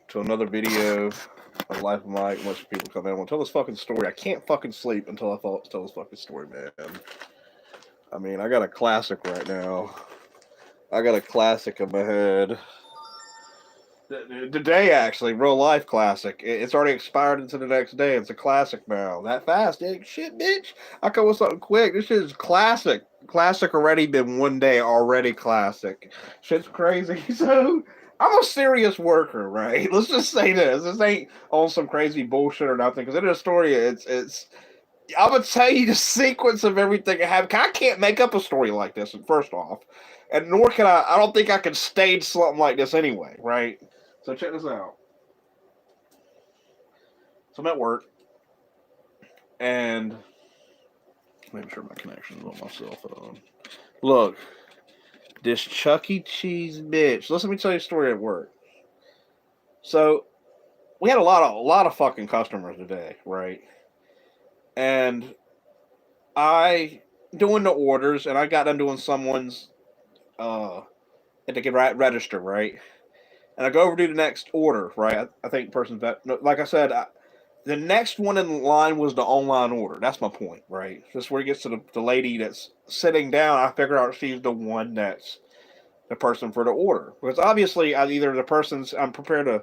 to another video of Life of Mike. A bunch of people come in. I want to tell this fucking story. I can't fucking sleep until I tell this fucking story, man. I mean, I got a classic right now. I got a classic in my head. Today, actually, real life classic. It's already expired into the next day. It's a classic now. That fast, shit, bitch. I come with something quick. This shit is classic. Classic already been one day already classic. Shit's crazy. So I'm a serious worker, right? Let's just say this. This ain't on some crazy bullshit or nothing. Because in the story, it's. I'm gonna tell you the sequence of everything I have. I can't make up a story like this. First off, and nor can I. I don't think I can stage something like this anyway, right? So check this out. So I'm at work, and make sure my connection is on my cell phone. Look, this Chucky E. Cheese bitch. Listen, let me tell you a story at work. So we had a lot of fucking customers today, right? And I doing the orders, and I got done doing someone's at the register, right? And I go over to the next order, right? I think the person's that. No, like I said, the next one in line was the online order. That's my point, right? This is where it gets to the lady that's sitting down. I figure out she's the one that's the person for the order because obviously either the person's I'm prepared to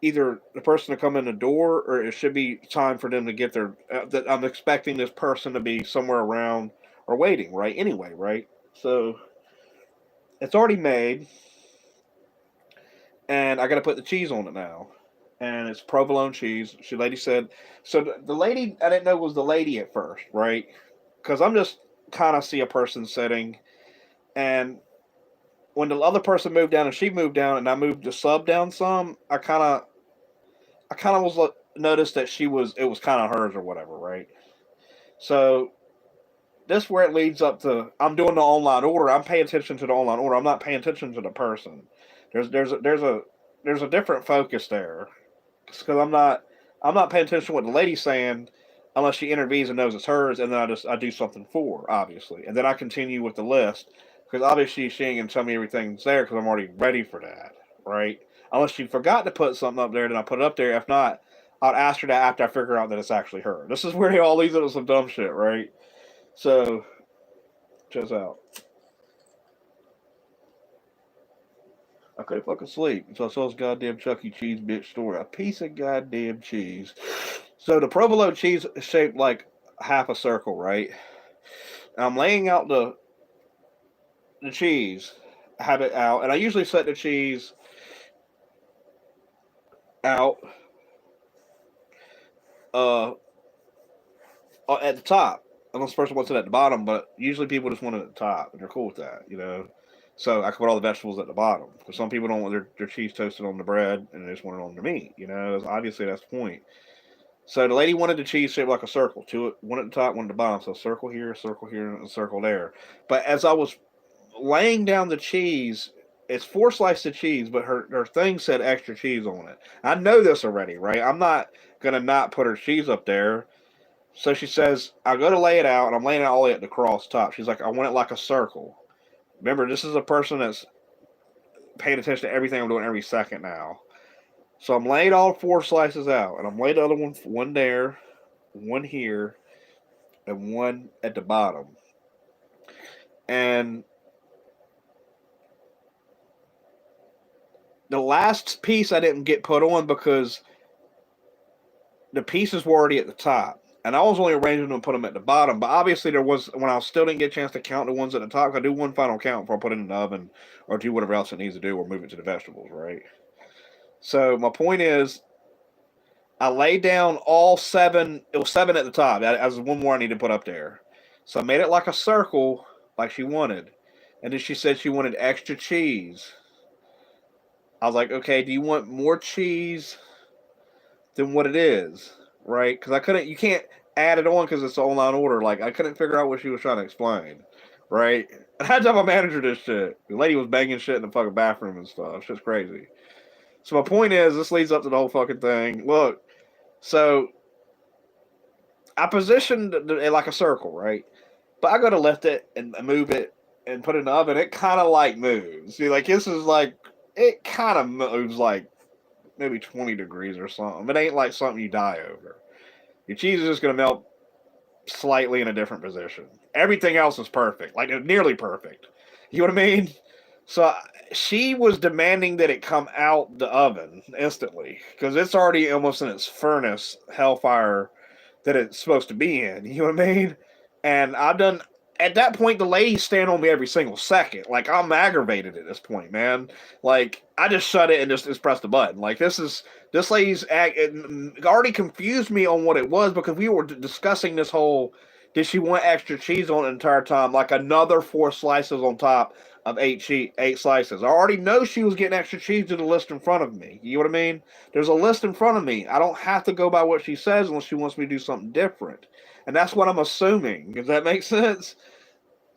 either the person to come in the door or it should be time for them to get their. That I'm expecting this person to be somewhere around or waiting, right? Anyway, right? So it's already made, and I got to put the cheese on it now. And it's provolone cheese. She lady said, so the lady I didn't know was the lady at first, right? Because I'm just kind of see a person sitting, and when the other person moved down and she moved down and I moved the sub down some, I kind of was noticed that she was it was kind of hers or whatever, right? So this where it leads up to I'm doing the online order. I'm paying attention to the online order. I'm not paying attention to the person. There's a different focus there because I'm not paying attention to what the lady's saying unless she intervenes and knows it's hers, and then I do something for her, obviously, and then I continue with the list because obviously she ain't gonna tell me everything's there because I'm already ready for that, right? Unless she forgot to put something up there, then I put it up there. If not, I'll ask her that after I figure out that it's actually her. This is where they all leads into some dumb shit, right? So, check this out. I couldn't fucking sleep until I saw this goddamn Chuck E. Cheese bitch story. A piece of goddamn cheese. So the provolone cheese is shaped like half a circle, right? And I'm laying out the cheese, I have it out, and I usually set the cheese out uh, at the top. Unless the person wants it at the bottom, but usually people just want it at the top, and they're cool with that, you know. So I can put all the vegetables at the bottom because some people don't want their cheese toasted on the bread and they just want it on the meat. You know, obviously that's the point. So the lady wanted the cheese shaped like a circle. One at the top, one at the bottom. So circle here, and a circle there. But as I was laying down the cheese, it's four slices of cheese, but her thing said extra cheese on it. I know this already, right? I'm not gonna not put her cheese up there. So she says, I go to lay it out, and I'm laying it all the way at the cross top. She's like, I want it like a circle. Remember, this is a person that's paying attention to everything I'm doing every second now. So I'm laying all four slices out, and I'm laying the other one there, one here, and one at the bottom. And the last piece I didn't get put on because the pieces were already at the top. And I was only arranging them to put them at the bottom. But obviously, there was, when I still didn't get a chance to count the ones at the top, I do one final count before I put it in the oven or do whatever else it needs to do or move it to the vegetables, right? So my point is, I laid down all seven. It was seven at the top. As one more I need to put up there. So I made it like a circle, like she wanted. And then she said she wanted extra cheese. I was like, okay, do you want more cheese than what it is? Right? Because I couldn't, you can't add it on because it's an online order. Like, I couldn't figure out what she was trying to explain. Right? And I had to tell my manager this shit. The lady was banging shit in the fucking bathroom and stuff. It's just crazy. So my point is, this leads up to the whole fucking thing. Look, so I positioned it like a circle, right? But I go to lift it and move it and put it in the oven. It kind of like moves. See, like this is like it kind of moves like maybe 20 degrees or something. It ain't like something you die over. Your cheese is just gonna melt slightly in a different position. Everything else is perfect, like nearly perfect. You know what I mean? So she was demanding that it come out the oven instantly because it's already almost in its furnace hellfire that it's supposed to be in. You know what I mean? And I've done. At that point, the ladies stand on me every single second. Like I'm aggravated at this point, man. Like I just shut it and just press the button. Like this lady's already confused me on what it was because we were discussing this whole. Did she want extra cheese on it the entire time? Like another 4 slices on top of eight slices. I already know she was getting extra cheese to the list in front of me. You know what I mean? There's a list in front of me. I don't have to go by what she says unless she wants me to do something different. And that's what I'm assuming. Does that make sense?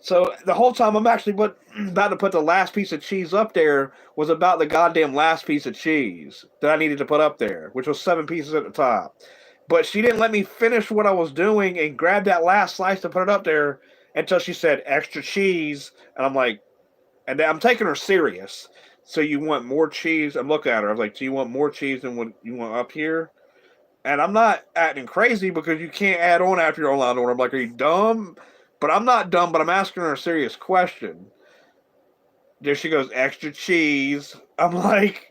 So the whole time I'm actually about to put the last piece of cheese up there was about the goddamn last piece of cheese that I needed to put up there, which was 7 pieces at the top. But she didn't let me finish what I was doing and grab that last slice to put it up there until she said extra cheese. And I'm like, and I'm taking her serious. So you want more cheese? And look at her. I was like, do you want more cheese than what you want up here? And I'm not acting crazy because you can't add on after your online order. I'm like, are you dumb? But I'm not dumb, but I'm asking her a serious question. There she goes, extra cheese. I'm like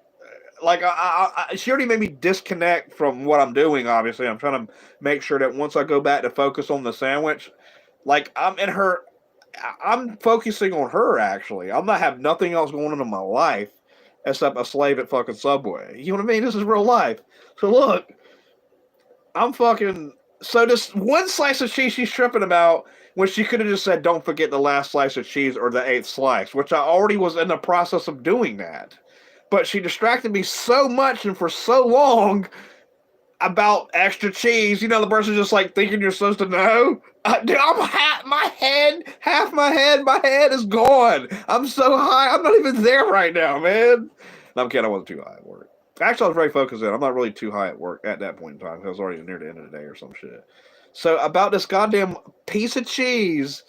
she already made me disconnect from what I'm doing, obviously. I'm trying to make sure that once I go back to focus on the sandwich, like I'm focusing on her, actually. I'm not have nothing else going on in my life except a slave at fucking Subway. You know what I mean? This is real life. So look, I'm fucking. So this one slice of cheese she's tripping about when she could have just said, "Don't forget the last slice of cheese or the eighth slice," which I already was in the process of doing that. But she distracted me so much and for so long about extra cheese. You know, the person's just like thinking you're supposed to know. Dude, my head is gone. I'm so high. I'm not even there right now, man. No, I'm kidding. I wasn't too high at work. Actually, I was very focused in. I'm not really too high at work at that point in time because I was already near the end of the day or some shit. So about this goddamn piece of cheese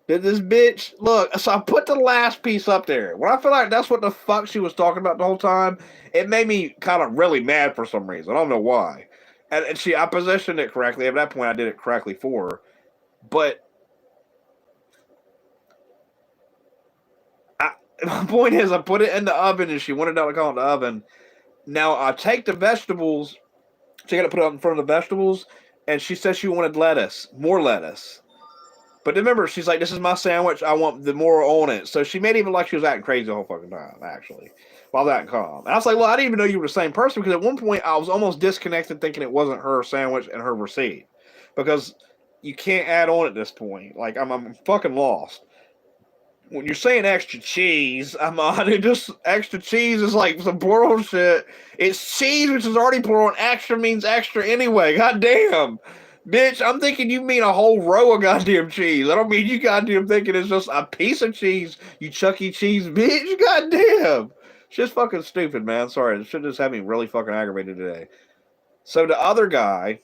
that this bitch look. So I put the last piece up there. When I feel like that's what the fuck she was talking about the whole time, it made me kind of really mad for some reason. I don't know why. And I positioned it correctly. At that point, I did it correctly for her. But my point is, I put it in the oven, and she wanted to call it in the oven. Now I take the vegetables. She got to put it up in front of the vegetables, and she said she wanted lettuce, more lettuce. But remember, she's like, "This is my sandwich. I want the more on it." So she made it even like she was acting crazy the whole fucking time, actually, while that calm. And I was like, "Well, I didn't even know you were the same person," because at one point I was almost disconnected, thinking it wasn't her sandwich and her receipt, because you can't add on at this point. Like I'm fucking lost. When you're saying extra cheese, I'm on it. Just extra cheese is like some plural shit. It's cheese, which is already plural, and extra means extra anyway. God damn. Bitch, I'm thinking you mean a whole row of goddamn cheese. I don't mean you goddamn thinking it's just a piece of cheese, you Chucky Cheese bitch. Goddamn. Shit's fucking stupid, man. Sorry, this shit just had me really fucking aggravated today. So the other guy,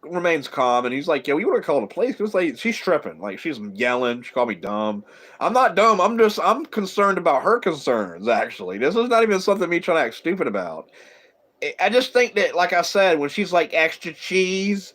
remains calm, and he's like, "Yeah, we would have called the police." Because like she's tripping, like she's yelling. She called me dumb. I'm not dumb. I'm concerned about her concerns. Actually, this is not even something me trying to act stupid about. I just think that, like I said, when she's like extra cheese,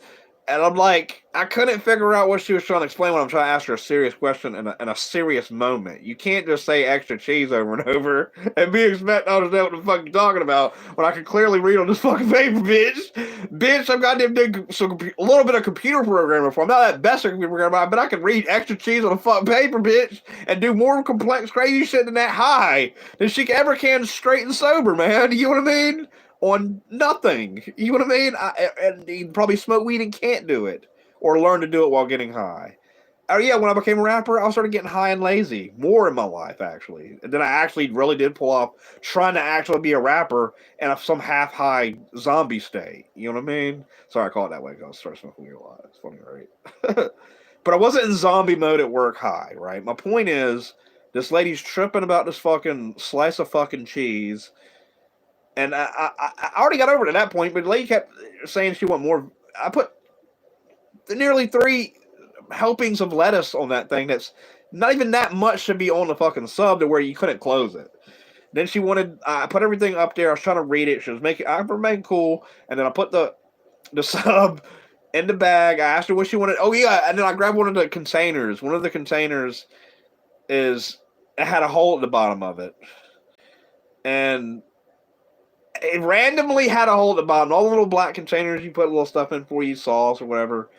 and I'm like, I couldn't figure out what she was trying to explain when I'm trying to ask her a serious question in a serious moment. You can't just say extra cheese over and over and be expecting to understand what the fuck you're talking about when I can clearly read on this fucking paper, bitch. Bitch, I've got them a little bit of computer programming before. I'm not that best at computer programming, but I can read extra cheese on a fucking paper, bitch, and do more complex, crazy shit than that high than she ever can straight and sober, man. You know what I mean? On nothing. You know what I mean? And he probably smoke weed and can't do it, or learn to do it while getting high. Oh yeah, when I became a rapper, I started getting high and lazy more in my life, actually. And then I actually really did pull off trying to actually be a rapper in some half high zombie state. You know what I mean? Sorry, I call it that way because I started smoking weed a lot. It's funny, right? But I wasn't in zombie mode at work high, right? My point is, this lady's tripping about this fucking slice of fucking cheese, and I already got over it at that point, but the lady kept saying she wanted more. I put nearly 3 helpings of lettuce on that thing. That's not even that much should be on the fucking sub to where you couldn't close it. Then she wanted, I put everything up there. I was trying to read it. She was making, I remained cool. And then I put the sub in the bag. I asked her what she wanted. Oh, yeah. And then I grabbed one of the containers. One of the containers it had a hole at the bottom of it. And it randomly had a hole at the bottom. All the little black containers you put little stuff in for you, sauce or whatever.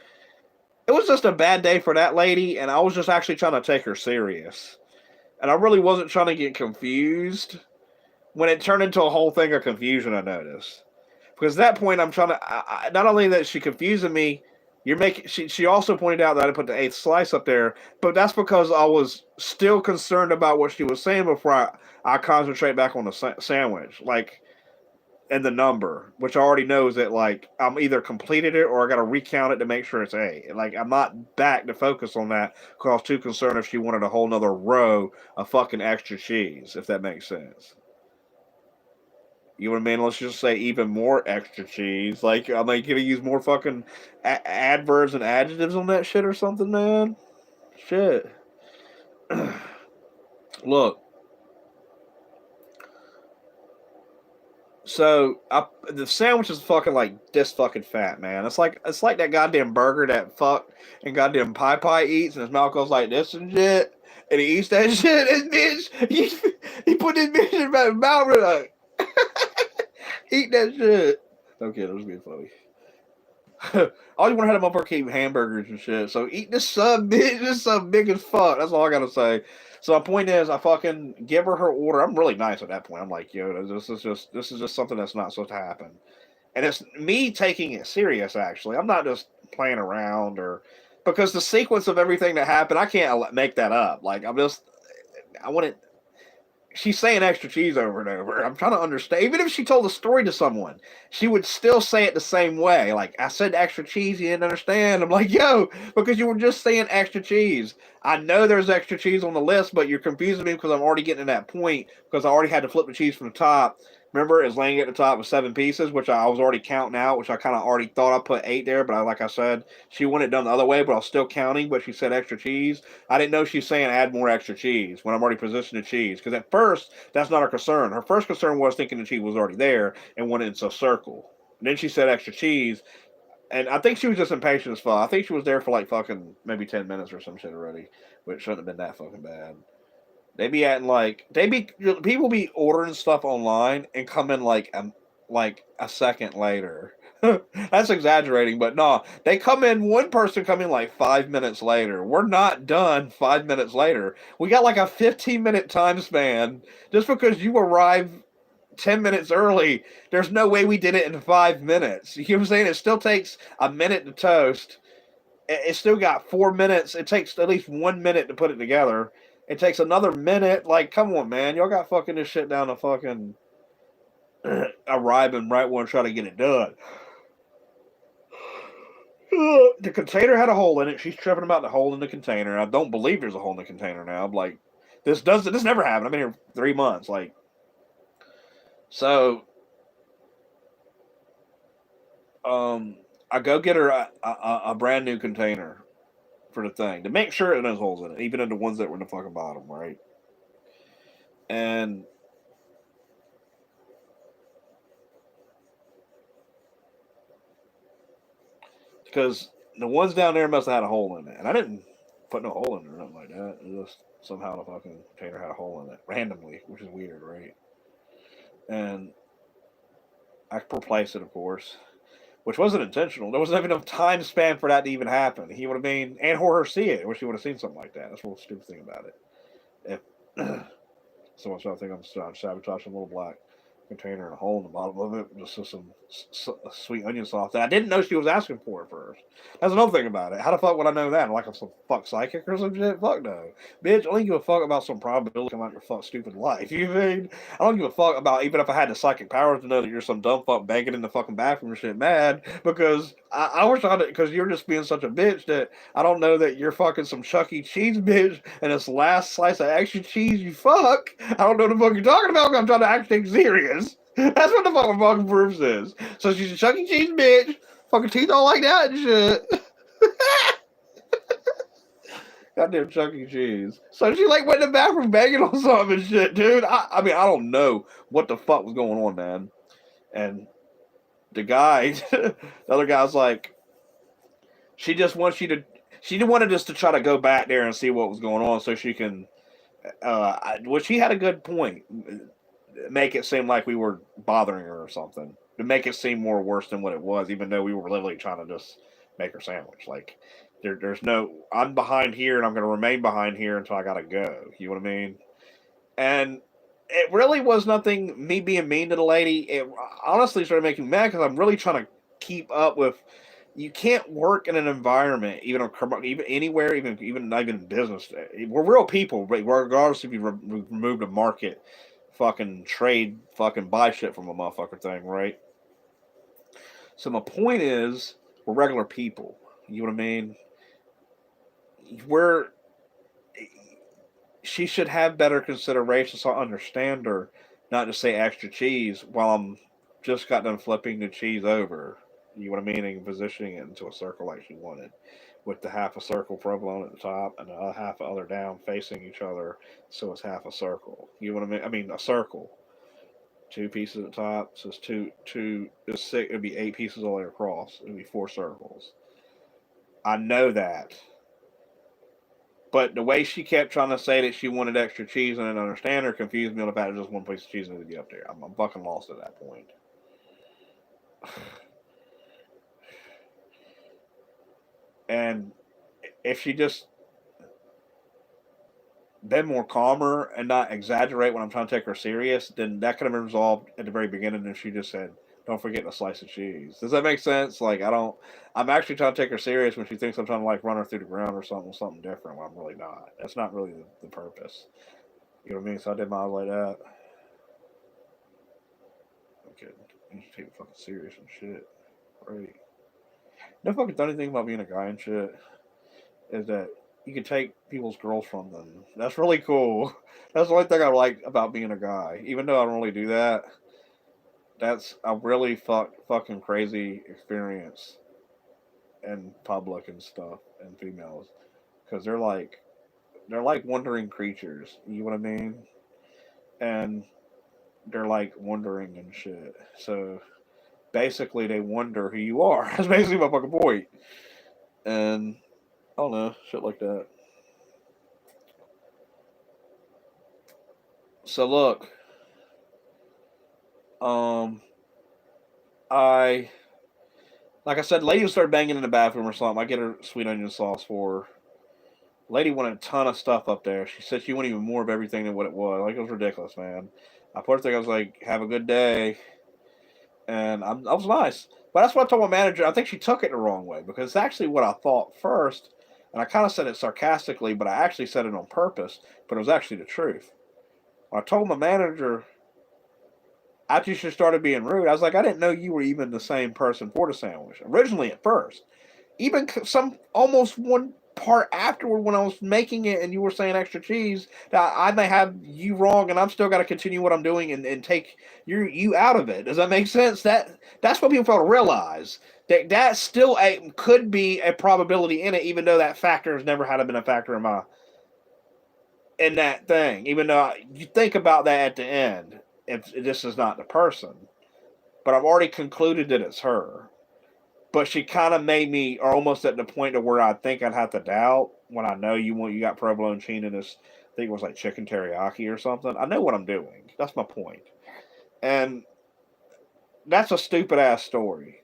It was just a bad day for that lady, and I was just actually trying to take her serious. And I really wasn't trying to get confused when it turned into a whole thing of confusion, I noticed. Because at that point, I'm trying to, not only that she confusing me, she also pointed out that I put the eighth slice up there, but that's because I was still concerned about what she was saying before I concentrate back on the sandwich. Like, and the number, which I already knows that like I'm either completed it or I got to recount it to make sure it's A. Like I'm not back to focus on that because I was too concerned if she wanted a whole nother row of fucking extra cheese, if that makes sense. You know what I mean? Let's just say even more extra cheese. Like I'm like gonna use more fucking adverbs and adjectives on that shit or something, man. Shit. Look, so the sandwich is fucking like this fucking fat, man. It's like that goddamn burger that fuck and goddamn pie eats, and his mouth goes like this and shit, and he eats that shit, and bitch, he put this bitch in his mouth and like eat that shit. Okay, that was being funny. I always want to have a motherfucker keep hamburgers and shit. So eat this sub, bitch. This sub big as fuck. That's all I gotta say. So my point is, I fucking give her order. I'm really nice at that point. I'm like, yo, this is just something that's not supposed to happen, and it's me taking it serious. Actually, I'm not just playing around or because the sequence of everything that happened, I can't make that up. Like I want it she's saying extra cheese over and over. I'm trying to understand. Even if she told the story to someone, she would still say it the same way. Like, I said extra cheese, you didn't understand. I'm like, yo, because you were just saying extra cheese. I know there's extra cheese on the list, but you're confusing me because I'm already getting to that point because I already had to flip the cheese from the top. Remember, it's laying at the top with 7 pieces, which I was already counting out, which I kind of already thought I put 8 there, but like I said, she wanted it done the other way, but I was still counting, but she said extra cheese. I didn't know she was saying add more extra cheese when I'm already positioned the cheese. Because at first, that's not her concern. Her first concern was thinking the cheese was already there and wanted it in a circle. And then she said extra cheese. And I think she was just impatient as fuck. I think she was there for like fucking maybe 10 minutes or some shit already. But it shouldn't have been that fucking bad. They be acting like people be ordering stuff online and come in like a second later. That's exaggerating, but no, they come in. One person come in like 5 minutes later. We're not done 5 minutes later. We got like a 15-minute time span. Just because you arrive 10 minutes early, there's no way we did it in 5 minutes. You know what I'm saying? It still takes a minute to toast. It still got 4 minutes. It takes at least 1 minute to put it together. It takes another minute. Like, come on, man. Y'all got fucking this shit down to fucking arriving right when I try to get it done. The container had a hole in it. She's tripping about the hole in the container. I don't believe there's a hole in the container now. I'm like, this never happened. I've been here 3 months. Like, so, I go get her a brand new container for the thing to make sure it has holes in it, even in the ones that were in the fucking bottom, right? And because the ones down there must have had a hole in it, and I didn't put no hole in it or nothing like that. It just somehow the fucking container had a hole in it randomly, which is weird, right? And I replaced it, of course, which wasn't intentional. There wasn't even enough time span for that to even happen. He would have been, and her see it. I wish he would have seen something like that. That's the little stupid thing about it. If someone's trying to think I'm sabotaging a little black container and a hole in the bottom of it, just with some sweet onion sauce that I didn't know she was asking for at first. That's another thing about it. How the fuck would I know that? Like I'm some fuck psychic or some shit? Fuck no. Bitch, I don't give a fuck about some probability coming out your fuck stupid life. You mean? I don't give a fuck about even if I had the psychic powers to know that you're some dumb fuck begging in the fucking bathroom or shit mad because I was trying to, because you're just being such a bitch that I don't know that you're fucking some Chucky cheese bitch and this last slice of extra cheese you fuck. I don't know what the fuck you're talking about because I'm trying to act serious. That's what the fucking proof says. So she's a Chuck E. Cheese bitch. Fucking teeth all like that and shit. Goddamn Chuck E. Cheese. So she like went in the bathroom banging on something and shit, dude. I mean, I don't know what the fuck was going on, man. And the guy, the other guy's like, she just wants you to. She wanted us to try to go back there and see what was going on, so she can. Well, she had a good point. Make it seem like we were bothering her or something to make it seem more worse than what it was, even though we were literally trying to just make her sandwich. Like there's no. I'm behind here, and I'm going to remain behind here until I gotta go. You know what I mean? And it really was nothing. Me being mean to the lady. It honestly started making me mad because I'm really trying to keep up with. You can't work in an environment, even anywhere, even not even in business. We're real people, but regardless if you remove the market, fucking trade, fucking buy shit from a motherfucker thing, right? So my point is, we're regular people. You know what I mean? We're She should have better consideration, so I understand her, not to say extra cheese while I'm just got done flipping the cheese over. You know what I mean? And positioning it into a circle like she wanted, with the half a circle provolone at the top and the other half the other down facing each other, so it's half a circle. You know what I mean? I mean a circle, two pieces at the top, so it's two. It's six. It'd be eight pieces all the way across. It'd be four circles. I know that. But the way she kept trying to say that she wanted extra cheese and I didn't understand her confused me on the fact that just one piece of cheese needed to get up there. I'm fucking lost at that point. And if she just been more calmer and not exaggerate when I'm trying to take her serious, then that could have been resolved at the very beginning if she just said, "Don't forget a slice of cheese." Does that make sense? Like I don't. I'm actually trying to take her serious when she thinks I'm trying to like run her through the ground or something different. When I'm really not. That's not really the purpose. You know what I mean? So I did mine like that. Okay, you should take it fucking serious and shit. Right. No fucking funny thing about being a guy and shit is that you can take people's girls from them. That's really cool. That's the only thing I like about being a guy. Even though I don't really do that, that's a really fucking crazy experience in public and stuff and females because they're like wandering creatures. You know what I mean? And they're like wandering and shit. So basically, they wonder who you are. That's basically my fucking point. And I don't know, shit like that. So look, um, I like I said, lady will start banging in the bathroom or something. I get her sweet onion sauce for her. Lady wanted a ton of stuff up there. She said she wanted even more of everything than what it was. Like it was ridiculous, man. I put her thing. I was like, "Have a good day," and I was nice. But that's what I told my manager. I think she took it the wrong way because it's actually what I thought first, and I kind of said it sarcastically, but I actually said it on purpose. But it was actually the truth. When I told my manager after she started being rude, I was like, I didn't know you were even the same person for the sandwich originally at first. Even some almost one part afterward when I was making it and you were saying extra cheese, that I may have you wrong and I'm still got to continue what I'm doing and take you out of it. Does that make sense? That's what people fail to realize. That still could be a probability in it, even though that factor has never had been a factor in that thing. Even though you think about that at the end, if this is not the person, but I've already concluded that it's her. But she kind of made me, or almost at the point of where I think I'd have to doubt when I know you got provolone cheese in this. I think it was like chicken teriyaki or something. I know what I'm doing. That's my point. And that's a stupid ass story.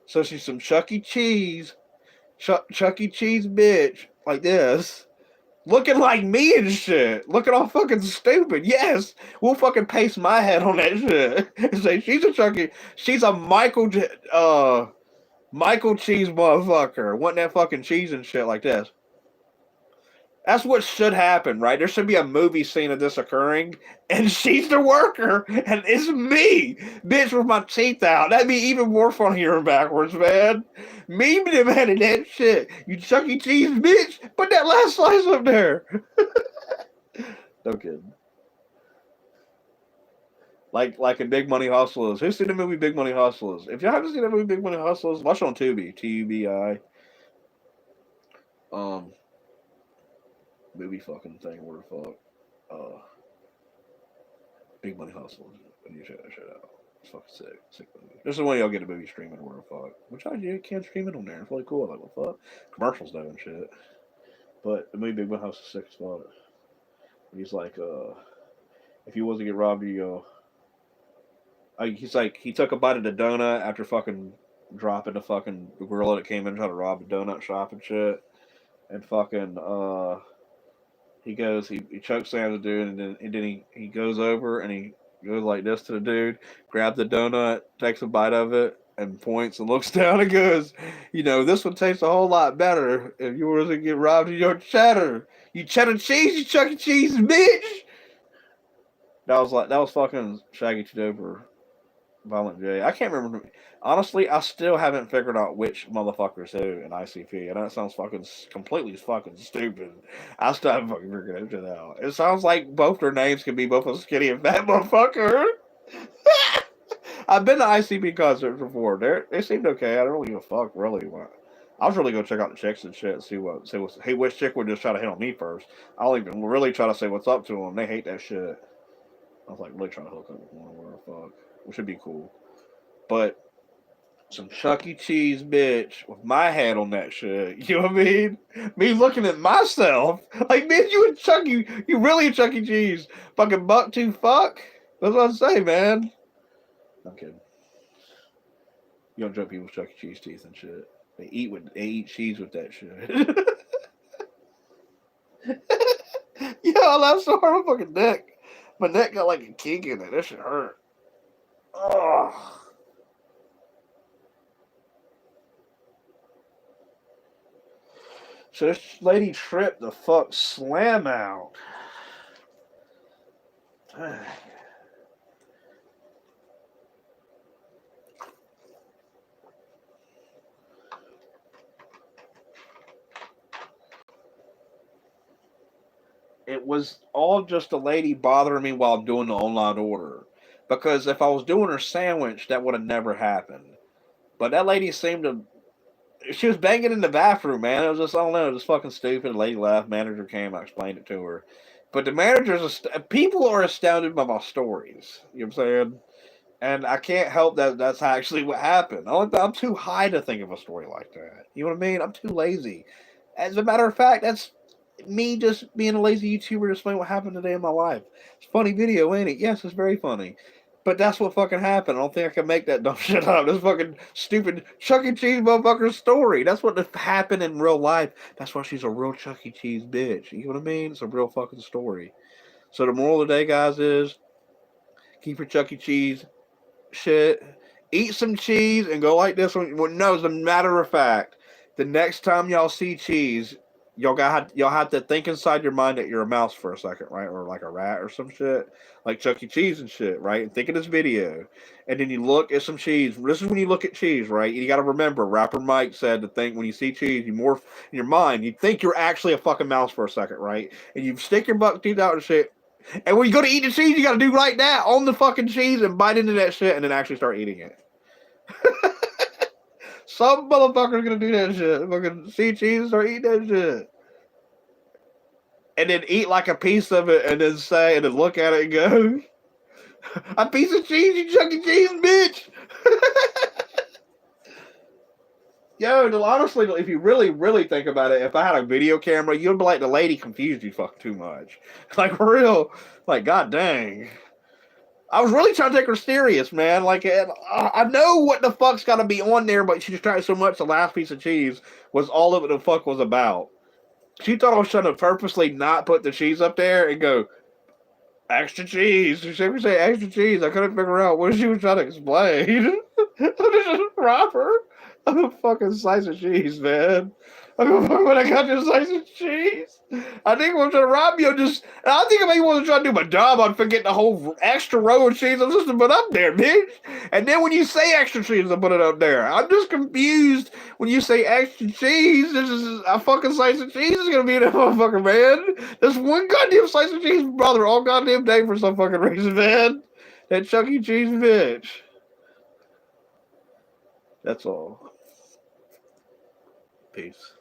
So she's some Chuck E. Cheese, Chuck E. Cheese bitch like this, looking like me and shit, looking all fucking stupid. Yes, we'll fucking paste my head on that shit and say she's a Chuck E. She's a Michael Cheese motherfucker, wanting that fucking cheese and shit like this. That's what should happen, right? There should be a movie scene of this occurring, and she's the worker, and it's me, bitch, with my teeth out. That'd be even more funnier and backwards, man. Me demanding that shit. You Chuck E. Cheese, bitch, put that last slice up there. No kidding. Like in Big Money Hustlers. Who's seen the movie Big Money Hustlers? If y'all haven't seen that movie Big Money Hustlers, watch it on Tubi. Tubi. Um, movie fucking thing where the fuck, Big Money Hustle. And you check that shit out. It's fucking sick. Sick movie. This is when y'all get a movie streaming where the fuck. Which I you can't stream it on there. It's really cool. Like, what the fuck? Commercials though and shit. But the movie Big Money Hustle is sick as fuck. He's like, if he was to get robbed, he's like, he took a bite of the donut after fucking dropping the fucking gorilla that came in and tried to rob the donut shop and shit. And fucking, he chokes down the dude, and then he goes over and he goes like this to the dude, grabs the donut, takes a bite of it, and points and looks down and goes, this would taste a whole lot better if you were to get robbed of your cheddar. You cheddar cheese, you Chucky Cheese, bitch! That was fucking Shaggy Dover, Violent J. I can't remember. Honestly, I still haven't figured out which motherfucker's who in ICP. I know it sounds fucking completely fucking stupid. I still haven't fucking figured that shit out. It sounds like both their names could be both a skinny and fat motherfucker. I've been to ICP concerts before. They seemed okay. I don't really give a fuck, really. I was really gonna check out the chicks and shit and see which chick would just try to hit on me first. I'll even really try to say what's up to them. They hate that shit. I was like really trying to hook up with one or whatever, fuck, which would be cool. But some Chuck E. Cheese bitch with my head on that shit. You know what I mean? Me looking at myself like, man, you really a Chuck E. Cheese fucking buck too fuck. That's what I'm saying, man. I'm kidding. You don't jump people's Chuck E. Cheese teeth and shit. They eat cheese with that shit. Yo, I laughed so hard my fucking neck. My neck got like a kink in it. That shit hurt. Oh. So this lady tripped the fuck slam out. It was all just a lady bothering me while doing the online order. Because if I was doing her sandwich, that would have never happened. But that lady seemed to. She was banging in the bathroom, man. It was just, I don't know, it was fucking stupid. The lady left. Manager came. I explained it to her. But the managers, people are astounded by my stories. You know what I'm saying? And I can't help that that's actually what happened. I'm too high to think of a story like that. You know what I mean? I'm too lazy. As a matter of fact, that's me just being a lazy YouTuber to explain what happened today in my life. It's a funny video, ain't it? Yes, it's very funny. But that's what fucking happened. I don't think I can make that dumb shit up. This fucking stupid Chuck E. Cheese motherfucker story. That's what happened in real life. That's why she's a real Chuck E. Cheese bitch. You know what I mean? It's a real fucking story. So the moral of the day, guys, is keep your Chuck E. Cheese shit. Eat some cheese and go like this one. Well, no, as a matter of fact, the next time y'all see cheese, y'all have to think inside your mind that you're a mouse for a second, right? Or like a rat or some shit, like Chuck E. Cheese and shit, right? And think of this video, and then you look at some cheese. This is when you look at cheese, right? You got to remember, rapper Mike said to think when you see cheese, you morph in your mind. You think you're actually a fucking mouse for a second, right? And you stick your buck teeth out and shit. And when you go to eat the cheese, you got to do like that on the fucking cheese and bite into that shit, and then actually start eating it. Some motherfucker's gonna do that shit. Fucking see cheese, start eating that shit. And then eat like a piece of it and then look at it and go, a piece of cheese, you Chuck E. Cheese, bitch. Yo, honestly, if you really, really think about it, if I had a video camera, you'd be like, the lady confused you fucking too much. Like, for real. Like, god dang. I was really trying to take her serious, man. Like, I know what the fuck's got to be on there, but she just tried so much. The last piece of cheese was all of it the fuck was about. She thought I was trying to purposely not put the cheese up there and go, extra cheese. She ever say extra cheese? I couldn't figure out what she was trying to explain. I'm just rob her. I'm a fucking slice of cheese, man. When I got this slice of cheese, I think I'm trying to rob you. I think I maybe want to try to do my job on forgetting the whole extra row of cheese I'm just to put up there, bitch. And then when you say extra cheese, I put it up there. I'm just confused when you say extra cheese. This is a fucking slice of cheese is gonna be in that motherfucker, man. There's one goddamn slice of cheese, brother, all goddamn day for some fucking reason, man. That Chuck E. Cheese bitch. That's all. Peace.